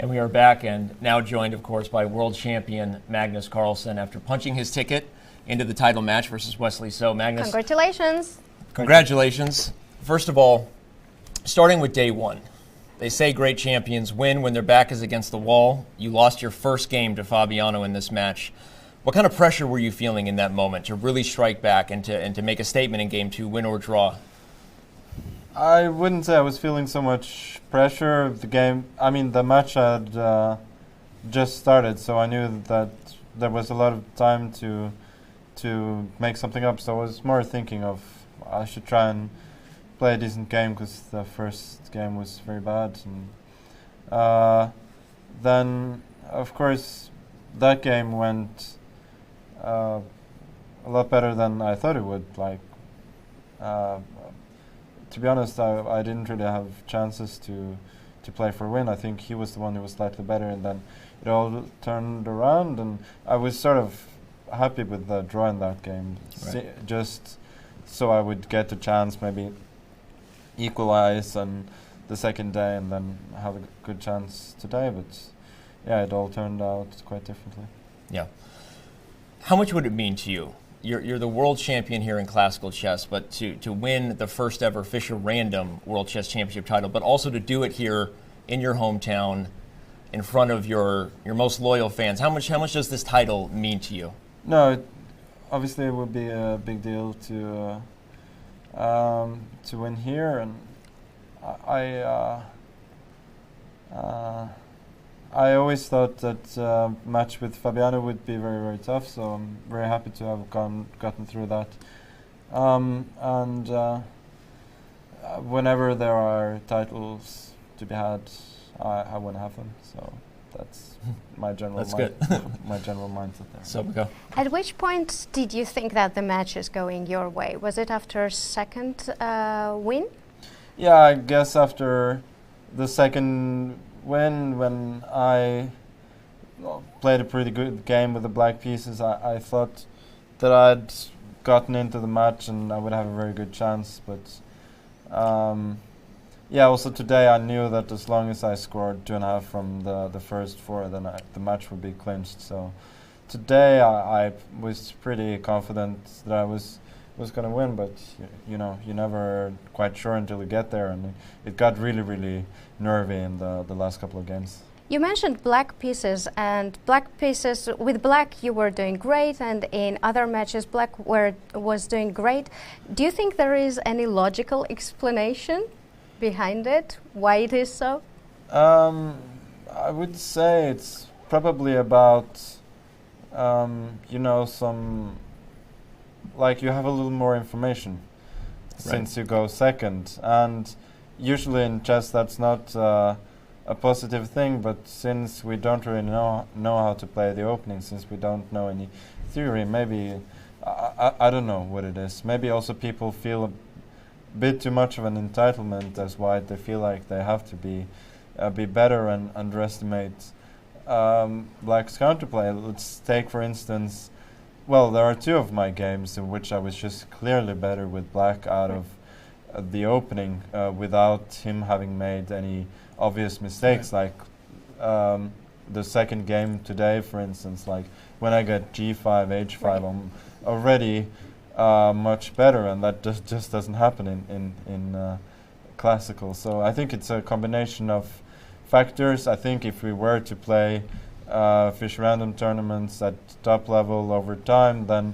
And we are back and now joined, of course, by world champion Magnus Carlsen after punching his ticket into the title match versus Wesley So. Magnus, congratulations. Congratulations. First of all, starting with day one, they say great champions win when their back is against the wall. You lost your first game to Fabiano in this match. What kind of pressure were you feeling in that moment to really strike back and to make a statement in game two, win or draw? I wouldn't say I was feeling so much pressure. The match had just started, so I knew that there was a lot of time to make something up. So I was more thinking of I should try and play a decent game because the first game was very bad. And then, of course, that game went a lot better than I thought it would. To be honest, I didn't really have chances to play for a win. I think he was the one who was slightly better, and then it all turned around, and I was sort of happy with the draw in that game, right. Just so I would get a chance, maybe equalize on the second day, and then have a good chance today. But yeah, it all turned out quite differently. Yeah. How much would it mean to you? You're the world champion here in classical chess, but to win the first ever Fischer Random World Chess Championship title, but also to do it here in your hometown in front of your most loyal fans. How much does this title mean to you? No, obviously it would be a big deal to win here, and I always thought that match with Fabiano would be very, very tough, so I'm very happy to have gotten through that. Whenever there are titles to be had, I want to have them. So that's my general my general mindset there. So we go. At which point did you think that the match is going your way? Was it after second win? Yeah, I guess after the second win, when I played a pretty good game with the black pieces, I thought that I'd gotten into the match and I would have a very good chance. But yeah, also today I knew that as long as I scored 2.5 from the first 4, then the match would be clinched. So today I was pretty confident that I was going to win, but you're never quite sure until you get there, and it got really, really nervy in the last couple of games. You mentioned black pieces, and with black you were doing great, and in other matches black was doing great. Do you think there is any logical explanation behind it, why it is so? I would say it's probably about you have a little more information since you go second, and usually in chess that's not a positive thing, but since we don't really know how to play the opening, since we don't know any theory, maybe I don't know what it is. Maybe also people feel a bit too much of an entitlement as white. They feel like they have to be better and underestimate black's counterplay. Let's take, for instance, well, there are 2 of my games in which I was just clearly better with black out of the opening without him having made any obvious mistakes. Right. Like the second game today, for instance, like when I get g5, h5, right. I'm already much better, and that just doesn't happen in classical. So I think it's a combination of factors. I think if we were to play Fischer Random tournaments at top level over time, then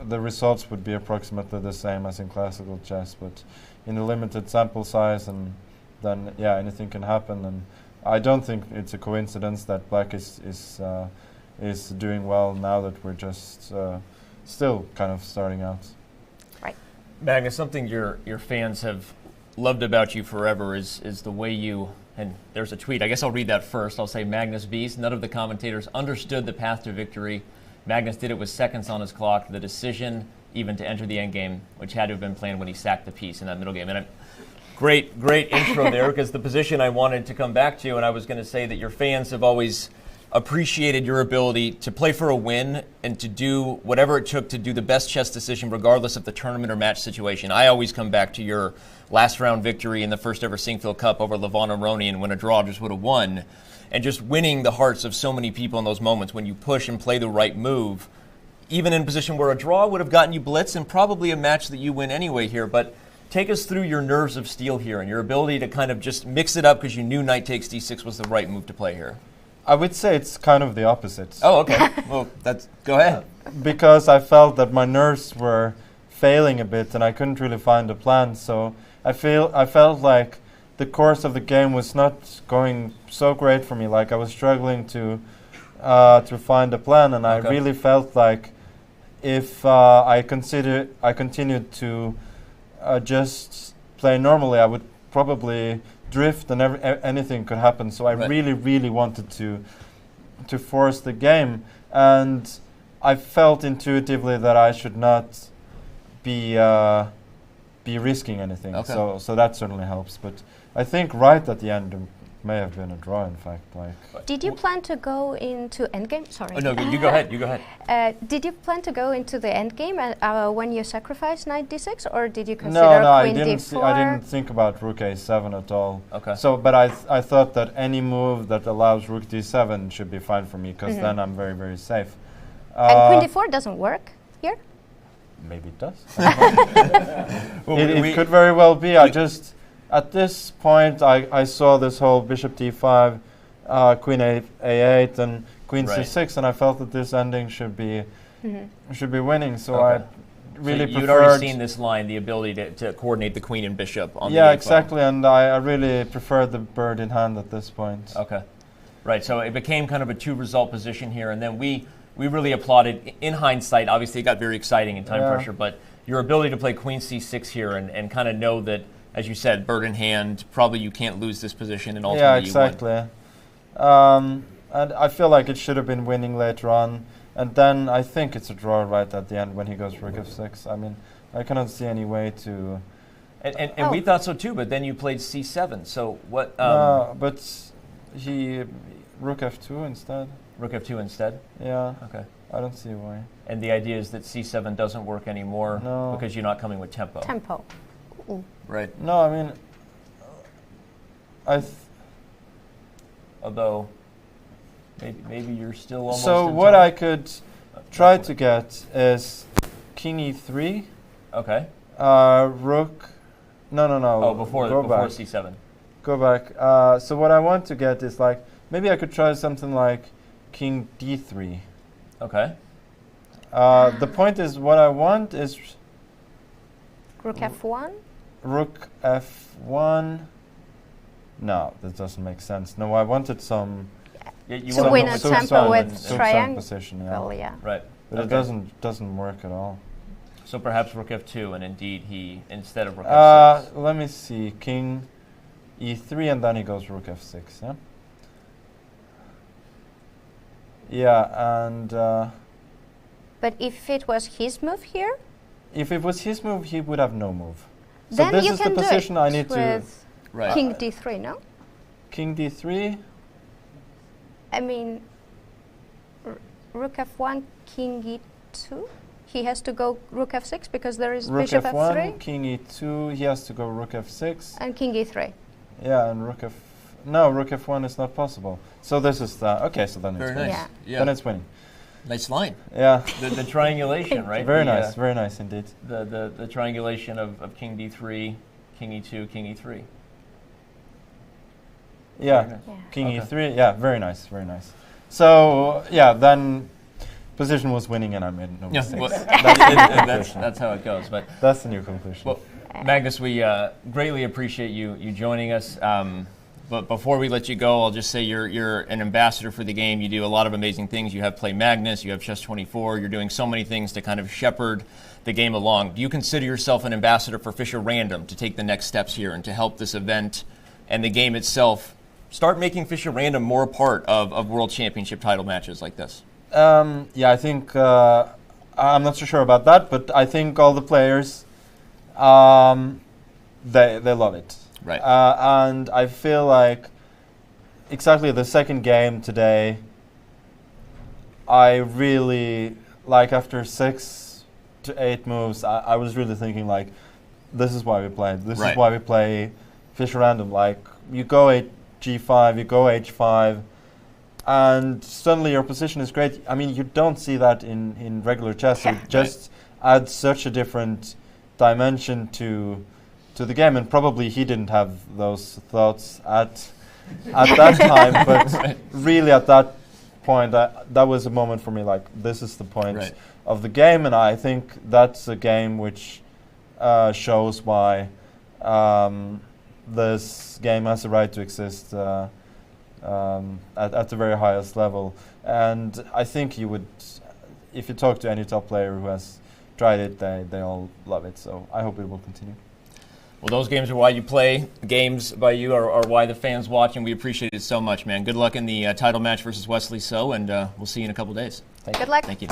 the results would be approximately the same as in classical chess, but in a limited sample size, and then yeah, anything can happen. And I don't think it's a coincidence that black is doing well now that we're just still kind of starting out. Right. Magnus, something your fans have loved about you forever is the way you, and there's a tweet, I guess I'll read that first. I'll say, Magnus Beast, none of the commentators understood the path to victory. Magnus did it with seconds on his clock, the decision even to enter the endgame, which had to have been planned when he sacked the piece in that middle game. And great intro there, because the position I wanted to come back to, and I was going to say that your fans have always appreciated your ability to play for a win and to do whatever it took to do the best chess decision regardless of the tournament or match situation. I always come back to your last round victory in the first ever Sinquefield Cup over Levon Aronian when a draw just would have won. and just winning the hearts of so many people in those moments when you push and play the right move, even in a position where a draw would have gotten you blitz and probably a match that you win anyway here. But take us through your nerves of steel here and your ability to kind of just mix it up because you knew knight takes d6 was the right move to play here. I would say it's kind of the opposite. Oh, okay. Well, go ahead. Because I felt that my nerves were failing a bit and I couldn't really find a plan. So I felt like the course of the game was not going so great for me. Like I was struggling to find a plan, and I really felt like if I continued to just play normally, I would probably drift and anything could happen. So I really wanted to force the game, and I felt intuitively that I should not be risking anything. So that certainly helps. But I think right at the end there may have been a draw. In fact, Did you plan to go into endgame? Sorry. Oh, no, you go ahead. You go ahead. Did you plan to go into the endgame when you sacrificed knight d6, or did you consider no, queen d4? I didn't think about rook a7 at all. Okay. So, but I thought that any move that allows rook d7 should be fine for me, because then I'm very safe. And queen d4 doesn't work here? Maybe it does. It could very well be. At this point, I saw this whole bishop d5, queen a8, and queen c6, and I felt that this ending should be winning. So I really preferred. You'd already seen this line, the ability to coordinate the queen and bishop on the Yeah, a exactly, and I really preferred the bird in hand at this point. Okay, right. So it became kind of a two-result position here, and then we really applauded. In hindsight, obviously it got very exciting in time pressure, but your ability to play queen c6 here and kind of know that, as you said, bird in hand, probably you can't lose this position, and ultimately exactly. you won. And I feel like it should have been winning later on, and then I think it's a draw right at the end when he goes rook f6. I mean, I cannot see any way to... And we thought so too, but then you played c7, so what... but he... rook f2 instead. Rook f2 instead? Yeah. Okay. I don't see why. And the idea is that c7 doesn't work anymore because you're not coming with tempo. Tempo. Right. No, I mean... Although, maybe you're still almost... So what I could try to get is king e3. Okay. Rook... No. Oh, before c7. Go back. So what I want to get is like... Maybe I could try something like king d3. Okay. The point is, what I want is... Rook f1? Rook f1... No, that doesn't make sense. No, I wanted some... to win a tempo with triangle. Position, yeah. Right. But it doesn't work at all. So perhaps rook f2, and indeed he, instead of rook f6. Let me see. King e3, and then he goes rook f6, yeah? Yeah, and... but if it was his move here? If it was his move, he would have no move. Then so this you is can the position I need to... Right. King d3, no? King d3? I mean, rook f1, king e2? He has to go rook f6 because there is rook bishop f1, f3? king e2, he has to go rook f6. And king e3. Yeah, and rook f... No, rook f1 is not possible. So this is the... Okay, so then it's winning. Nice. Yeah. Then it's winning. Nice line. Yeah. The triangulation, right? Very nice indeed. The triangulation of king d3, king e2, king e3. Yeah, king e3. Yeah, very nice. So then position was winning, and I made no mistakes. Well, that's how it goes. But that's the new conclusion. Well, Magnus, we greatly appreciate you joining us. But before we let you go, I'll just say you're an ambassador for the game. You do a lot of amazing things. You have Play Magnus, you have Chess24. You're doing so many things to kind of shepherd the game along. Do you consider yourself an ambassador for Fischer Random to take the next steps here and to help this event and the game itself start making Fischer Random more a part of World Championship title matches like this? Yeah, I think I'm not so sure about that, but I think all the players they love it. Right. And I feel like exactly the second game today, I really, like after 6 to 8 moves, I was really thinking like, this is why we play. This is why we play Fischer Random. Like, you go g5, you go h5, and suddenly your position is great. I mean, you don't see that in regular chess. It just adds such a different dimension to the game, and probably he didn't have those thoughts at that time, but really at that point, that was a moment for me, like, this is the point of the game, and I think that's a game which shows why this game has a right to exist at the very highest level. And I think you would, if you talk to any top player who has tried it, they all love it, so I hope it will continue. Well, those games are why you play. The games by you are why the fans watch, and we appreciate it so much, man. Good luck in the title match versus Wesley So, and we'll see you in a couple days. Good luck. Thank you.